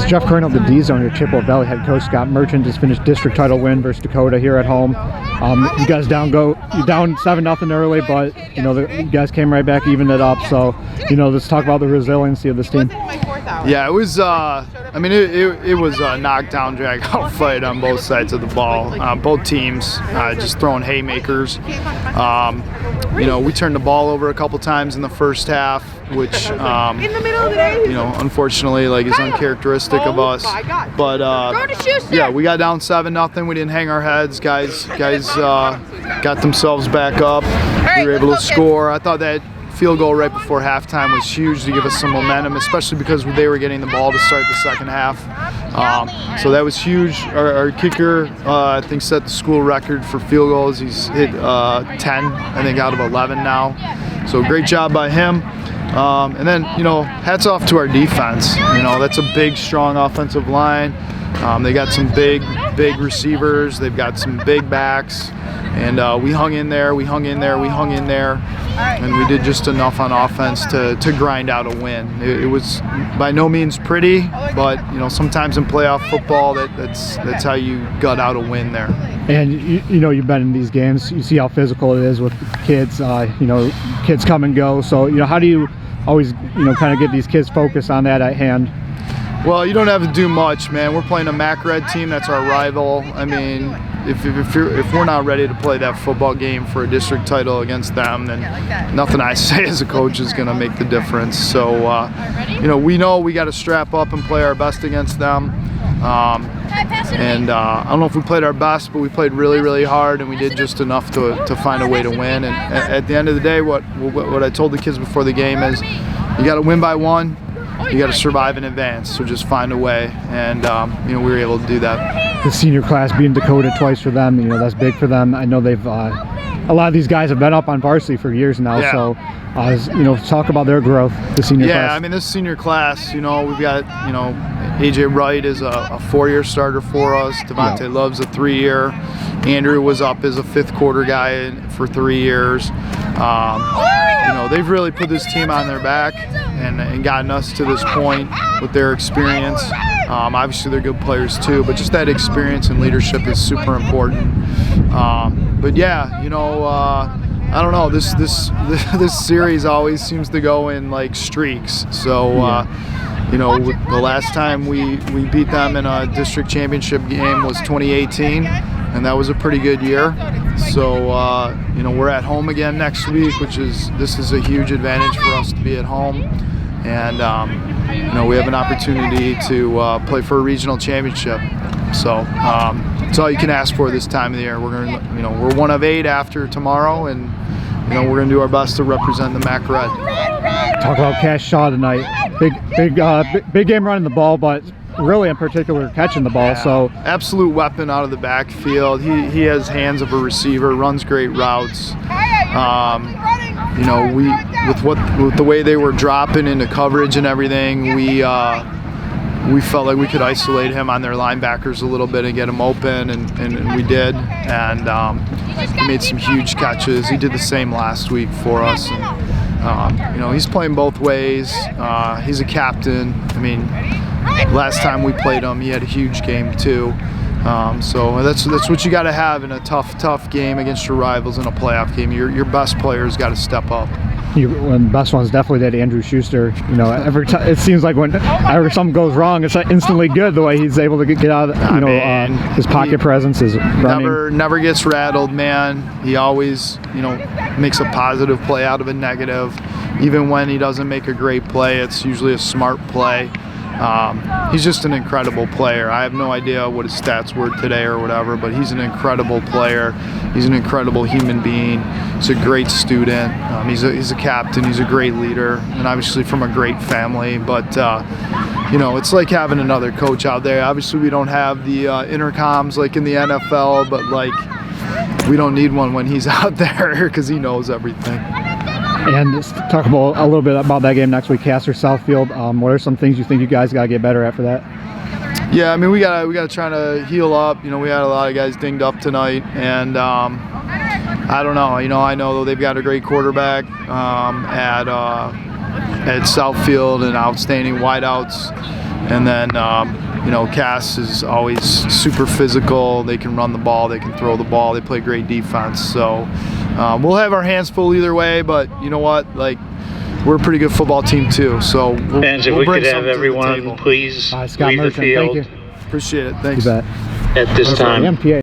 Jeff Colonel, the D-Zone, your Chippewa Valley head coach. Scott Merchant just finished district title win versus Dakota here at home. You guys down 7-0 early, but you know you guys came right back, evened it up. So let's talk about the resiliency of this team. Yeah, it was. I mean, it was a knockdown, drag-out fight on both sides of the ball. Both teams just throwing haymakers. We turned the ball over a couple times in the first half, which unfortunately, is uncharacteristic of us. But yeah, we got down 7-0. We didn't hang our heads. Guys got themselves back up. We were able to score. I thought that field goal right before halftime was huge to give us some momentum, especially because they were getting the ball to start the second half. So that was huge. Our kicker, I think, set the school record for field goals. He's hit 10, I think, out of 11 now. So great job by him. And then, hats off to our defense. That's a big, strong offensive line. They got some big receivers. They've got some big backs. And we hung in there, and we did just enough on offense to grind out a win. It was by no means pretty, but sometimes in playoff football, that's how you gut out a win there. And you've been in these games. You see how physical it is with kids. Kids come and go. So how do you always kind of get these kids focused on that at hand? Well, you don't have to do much, man. We're playing a MAC Red team. That's our rival. I mean, if we're not ready to play that football game for a district title against them, then nothing I say as a coach is going to make the difference. So, we know we got to strap up and play our best against them. And I don't know if we played our best, but we played really, really hard, and we did just enough to find a way to win. And at the end of the day, what I told the kids before the game is, you got to win by one. You got to survive in advance, so just find a way, and we were able to do that. The senior class being Dakota twice for them, that's big for them. I know they've a lot of these guys have been up on varsity for years now, yeah. So talk about their growth, the senior class. Yeah, I mean, this senior class, we've got AJ Wright is a 4-year starter for us. Devontae Love's a 3-year. Andrew was up as a 5th quarter guy for 3 years. They've really put this team on their back and gotten us to this point with their experience. Obviously, they're good players too, but just that experience and leadership is super important. But yeah, I don't know. This series always seems to go in streaks. So, the last time we beat them in a district championship game was 2018, and that was a pretty good year. So, we're at home again next week, this is a huge advantage for us to be at home. And, we have an opportunity to play for a regional championship. So, it's all you can ask for this time of the year. We're we're 1 of 8 after tomorrow, and, we're going to do our best to represent the MAC Red. Talk about Cash Shaw tonight. Big game running the ball, but really in particular catching the ball. Yeah. So absolute weapon out of the backfield. He has hands of a receiver, runs great routes. With the way they were dropping into coverage and everything, we felt like we could isolate him on their linebackers a little bit and get him open, and we did. And he made some huge catches. He did the same last week for us. And, he's playing both ways. He's a captain. I mean, last time we played him, he had a huge game too. So that's what you got to have in a tough game against your rivals in a playoff game. Your best players got to step up. One best one's definitely that Andrew Schuster. Every time it seems like whenever something goes wrong, it's instantly good the way he's able to get out of his pocket presence, his running. Never gets rattled, man. He always makes a positive play out of a negative. Even when he doesn't make a great play, it's usually a smart play. He's just an incredible player. I have no idea what his stats were today or whatever, but he's an incredible player. He's an incredible human being. He's a great student. He's a captain. He's a great leader, and obviously from a great family. But it's like having another coach out there. Obviously, we don't have the intercoms like in the NFL, but we don't need one when he's out there because he knows everything. And let's talk about a little bit about that game next week, Castor Southfield. What are some things you think you guys got to get better at for that? Yeah, I mean, we gotta try to heal up. We had a lot of guys dinged up tonight, and I don't know. I know they've got a great quarterback at Southfield and outstanding wideouts. And then, you know, Cass is always super physical. They can run the ball, they can throw the ball, they play great defense. So we'll have our hands full either way, but you know what? Like, we're a pretty good football team too. So Fans, if we could have everyone please Scott leave the Merchant, field thank you. appreciate it. Thanks. You bet. at this time. MPA.